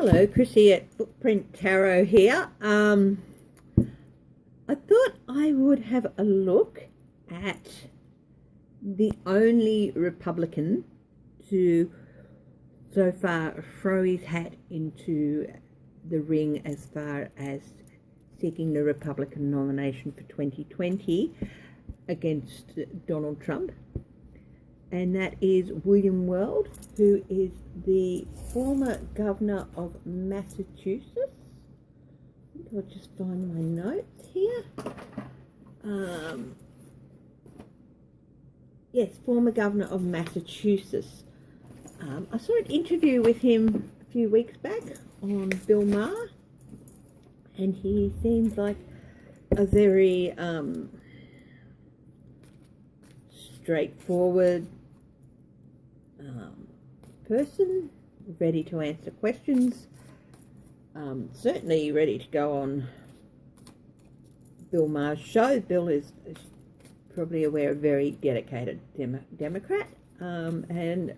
Hello, Chrissy at Footprint Tarot here. I thought I would have a look at the only Republican to so far throw his hat into the ring as far as seeking the Republican nomination for 2020 against Donald Trump. And that is William Weld, who is the former governor of Massachusetts. I think I'll just find my notes here. Yes, former governor of Massachusetts. I saw an interview with him a few weeks back on Bill Maher, and he seems like a very straightforward person, ready to answer questions, certainly ready to go on Bill Maher's show. Bill is probably aware, a very dedicated Democrat, and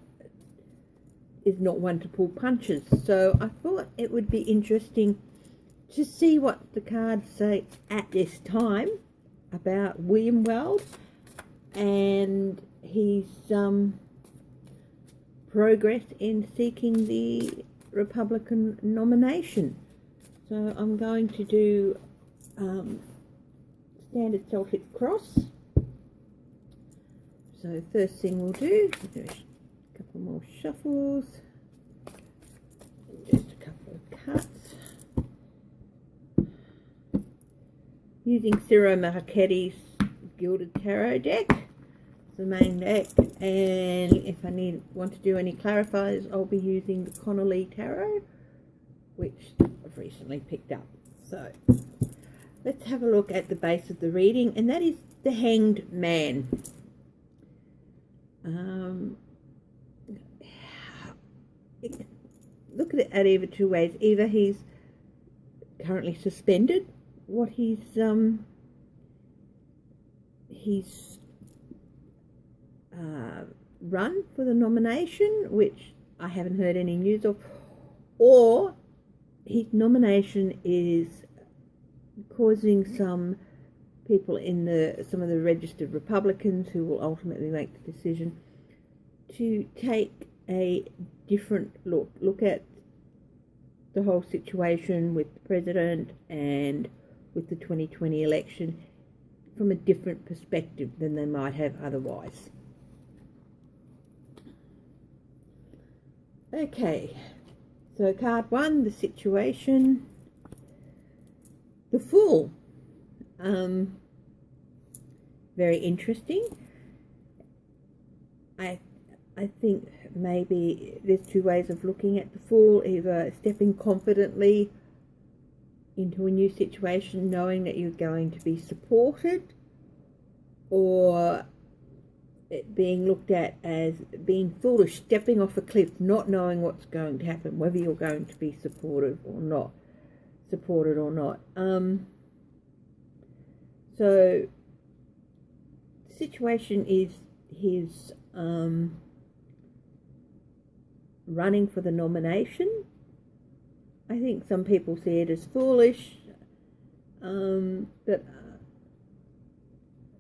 is not one to pull punches. So I thought it would be interesting to see what the cards say at this time about William Weld and his progress in seeking the Republican nomination. So I'm going to do standard Celtic cross. So first thing we'll do a couple more shuffles, and just a couple of cuts. Using Ciro Marchetti's Gilded Tarot deck, the main deck, and if I want to do any clarifiers, I'll be using the Connolly Tarot, which I've recently picked up. So let's have a look at the base of the reading, and that is the Hanged Man. Look at it at either two ways. Either he's currently suspended, what he's run for the nomination, which I haven't heard any news of, or his nomination is causing some people in some of the registered Republicans who will ultimately make the decision to take a different look at the whole situation with the president and with the 2020 election from a different perspective than they might have otherwise. Okay, so card one, the situation, the Fool. Very interesting. I think maybe there's two ways of looking at the Fool: either stepping confidently into a new situation knowing that you're going to be supported, or it being looked at as being foolish, stepping off a cliff, not knowing what's going to happen, whether you're going to be supported or not. So the situation is his running for the nomination. I think some people see it as foolish, but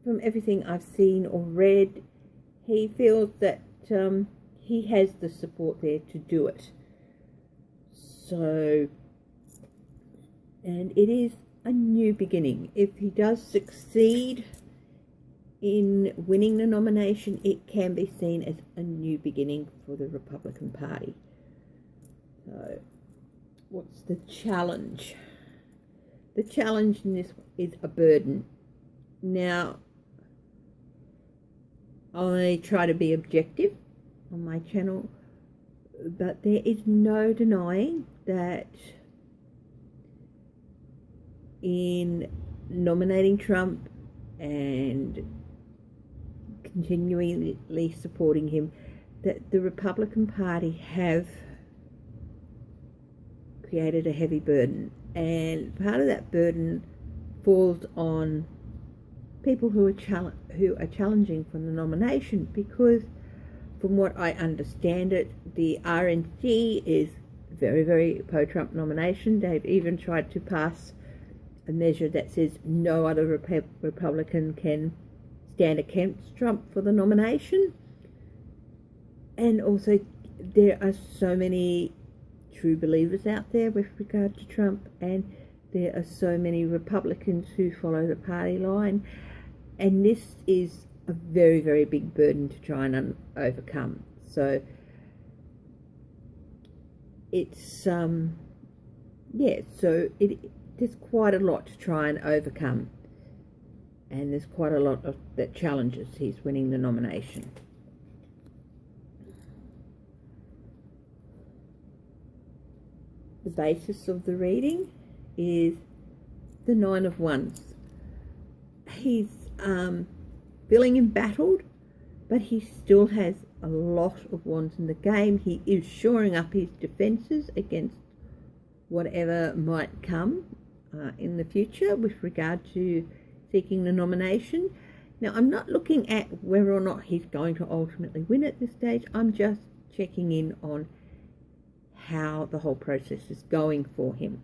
from everything I've seen or read, he feels that he has the support there to do it. So, and it is a new beginning. If he does succeed in winning the nomination, it can be seen as a new beginning for the Republican Party. So, what's the challenge? The challenge in this is a burden. Now, I try to be objective on my channel, but there is no denying that in nominating Trump and continually supporting him, that the Republican Party have created a heavy burden, and part of that burden falls on people who are challenging for the nomination, because from what I understand it, the RNC is very, very pro-Trump nomination. They've even tried to pass a measure that says no other Republican can stand against Trump for the nomination. And also, there are so many true believers out there with regard to Trump, and there are so many Republicans who follow the party line, and this is a very, very big burden to try and overcome. So it's there's quite a lot to try and overcome, and there's quite a lot of that challenges he's winning the nomination. The basis of the reading is the Nine of Wands. He's feeling embattled, but he still has a lot of wands in the game. He is shoring up his defences against whatever might come in the future with regard to seeking the nomination. Now, I'm not looking at whether or not he's going to ultimately win at this stage. I'm just checking in on how the whole process is going for him.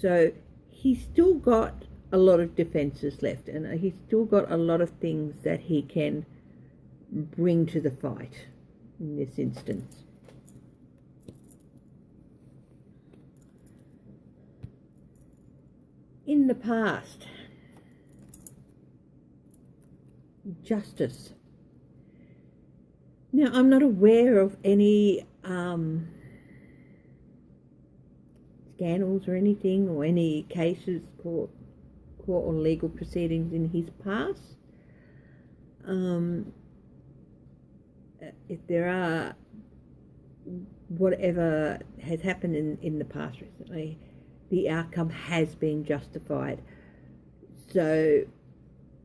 So he's still got a lot of defences left, and he's still got a lot of things that he can bring to the fight in this instance. In the past, justice. Now, I'm not aware of any scandals or anything, or any cases, court or legal proceedings in his past. If there are, whatever has happened in the past recently, the outcome has been justified. So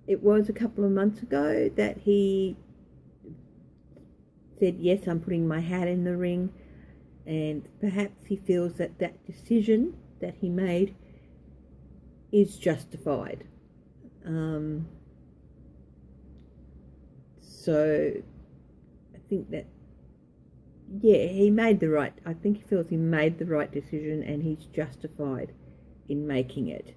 it was a couple of months ago that he said, yes, I'm putting my hat in the ring, and perhaps he feels that that decision that he made is justified. So I think that, he made the right, I think he feels he made the right decision, and he's justified in making it.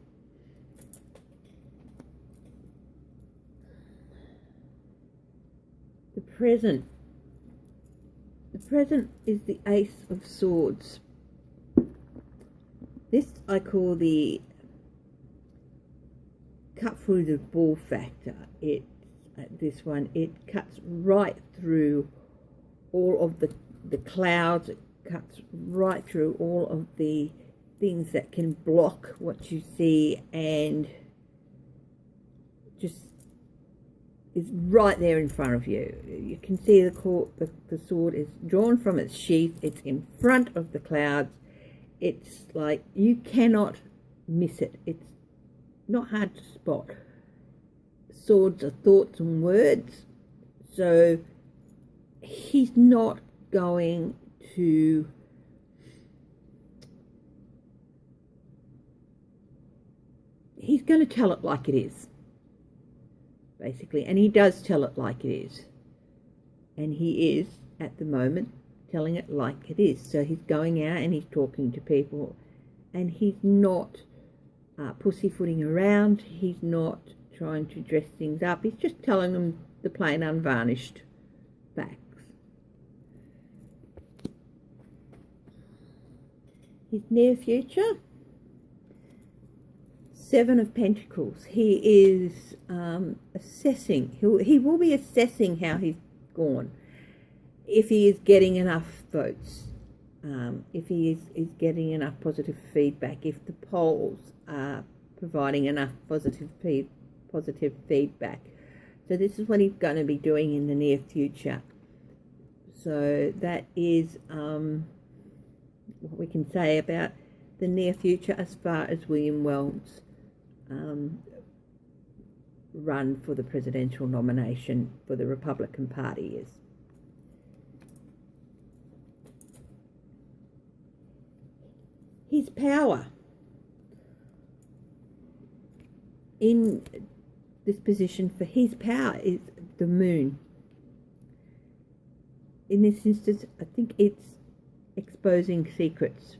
The present is the Ace of Swords. This I call the cut through the ball factor. This one, it cuts right through all of the clouds. It cuts right through all of the things that can block what you see, and just is right there in front of you. You can see the sword is drawn from its sheath. It's in front of the clouds. It's like you cannot miss it. It's not hard to spot. Swords are thoughts and words. So he's not going to tell it like it is, basically, and he does tell it like it is, and he is at the moment telling it like it is. So he's going out and he's talking to people, and he's not pussyfooting around. He's not trying to dress things up. He's just telling them the plain unvarnished facts. His near future, Seven of Pentacles. He is assessing. He will be assessing how he's gone. If he is getting enough votes, if he is getting enough positive feedback, if the polls are providing enough positive feedback. So this is what he's going to be doing in the near future. So that is what we can say about the near future as far as William Weld's run for the presidential nomination for the Republican Party is. His power in this position for his power is the moon. In this instance, I think it's exposing secrets.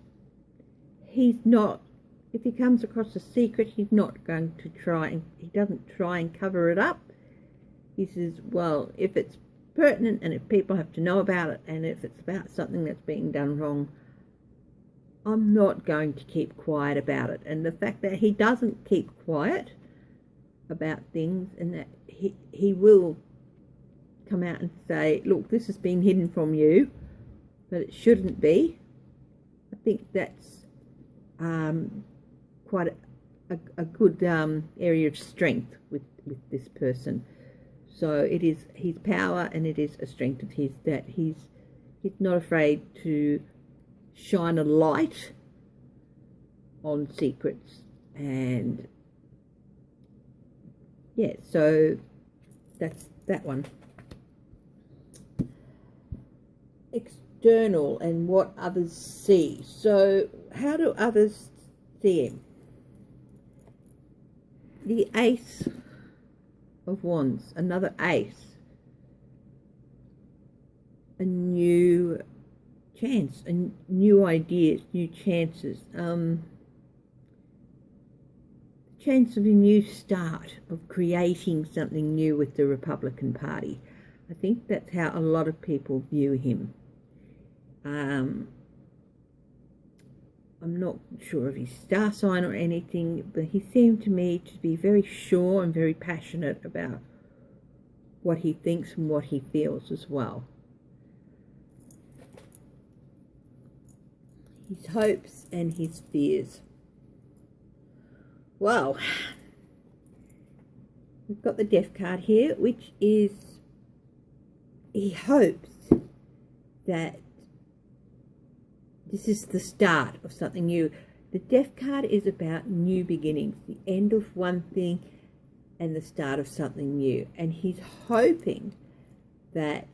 He's not, if he comes across a secret, he's not going to he doesn't try and cover it up. He says, well, if it's pertinent and if people have to know about it and if it's about something that's being done wrong, I'm not going to keep quiet about it. And the fact that he doesn't keep quiet about things, and that he will come out and say, look, this has been hidden from you, but it shouldn't be. I think that's quite a good area of strength with this person. So it is his power, and it is a strength of his, that he's not afraid to shine a light on secrets. And yeah, so that's that one. External and what others see. So how do others see him? The Ace of Wands, another ace. A new chance, and new ideas, new chances. Chance of a new start, of creating something new with the Republican Party. I think that's how a lot of people view him. I'm not sure of his star sign or anything, but he seemed to me to be very sure and very passionate about what he thinks and what he feels as well. His hopes and his fears. Well, we've got the Death card here, which is, he hopes that this is the start of something new. The Death card is about new beginnings, the end of one thing and the start of something new. And he's hoping that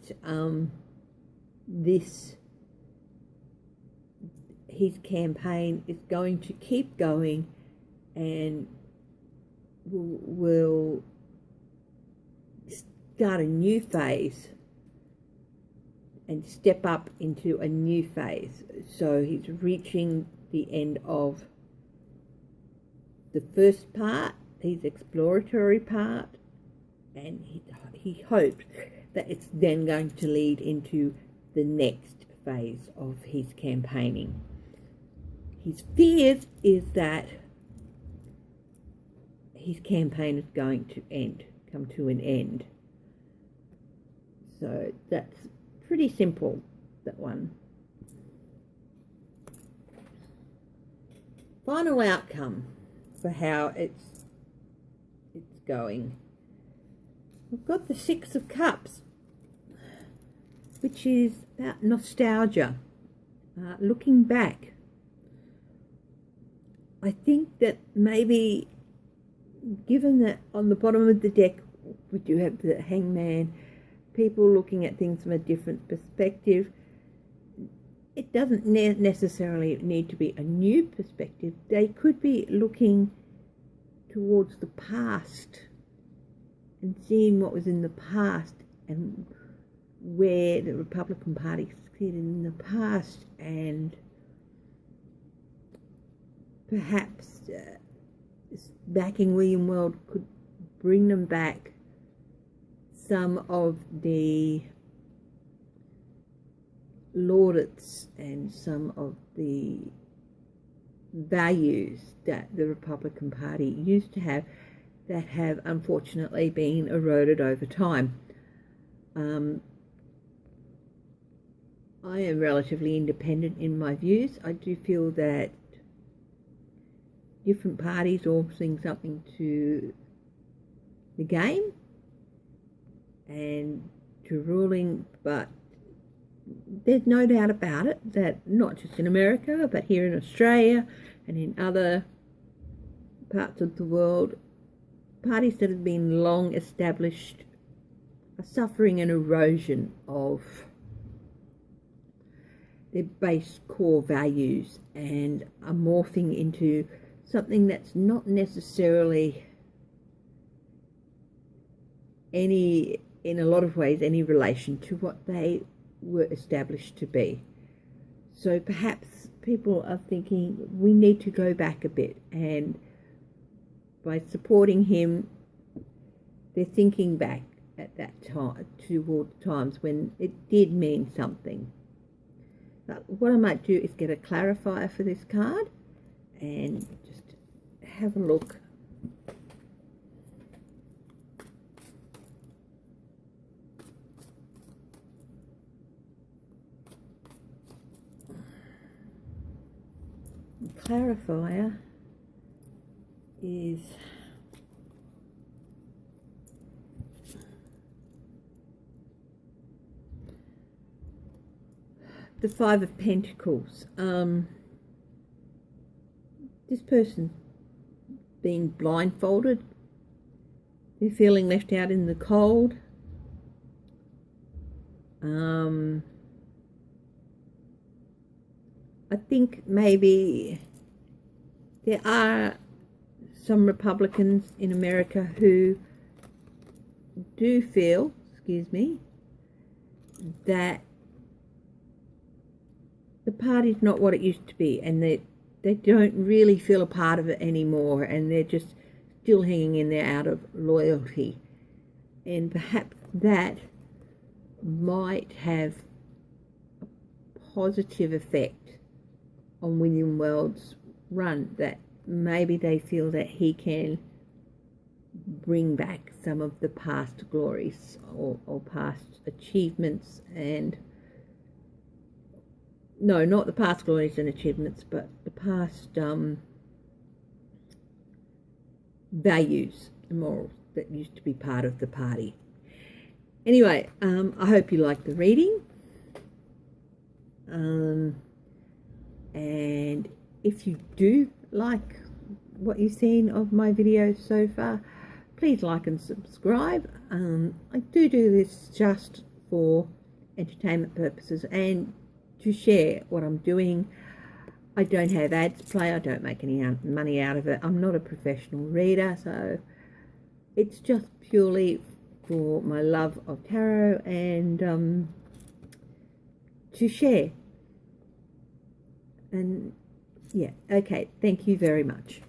his campaign is going to keep going and will start a new phase and step up into a new phase. So he's reaching the end of the first part, his exploratory part, and he hopes that it's then going to lead into the next phase of his campaigning. His fears is that his campaign is going to come to an end. So that's pretty simple, that one. Final outcome for how it's going. We've got the Six of Cups, which is about nostalgia, looking back. I think that maybe, given that on the bottom of the deck we do have the Hangman, people looking at things from a different perspective, it doesn't necessarily need to be a new perspective. They could be looking towards the past and seeing what was in the past and where the Republican Party succeeded in the past, and perhaps backing William Weld could bring them back some of the laudits and some of the values that the Republican Party used to have, that have unfortunately been eroded over time. I am relatively independent in my views. I do feel that different parties all bring something to the game and to ruling, but there's no doubt about it that not just in America, but here in Australia and in other parts of the world, parties that have been long established are suffering an erosion of their base core values and are morphing into something that's not necessarily in a lot of ways, any relation to what they were established to be. So perhaps people are thinking we need to go back a bit, and by supporting him, they're thinking back at that time, toward times when it did mean something. But what I might do is get a clarifier for this card and just have a look. The clarifier is the Five of Pentacles. This person being blindfolded, they're feeling left out in the cold. I think maybe there are some Republicans in America who do feel, that the party's not what it used to be, and they don't really feel a part of it anymore, and they're just still hanging in there out of loyalty. And perhaps that might have a positive effect on William Weld's run, that maybe they feel that he can bring back some of the past glories or past achievements, and no, not the past glories and achievements, but the past values and morals that used to be part of the party. Anyway, I hope you liked the reading. And if you do like what you've seen of my videos so far, please like and subscribe. I do this just for entertainment purposes and to share what I'm doing. I don't have ads play. I don't make any money out of it. I'm not a professional reader, so it's just purely for my love of tarot and to share. And yeah, okay, thank you very much.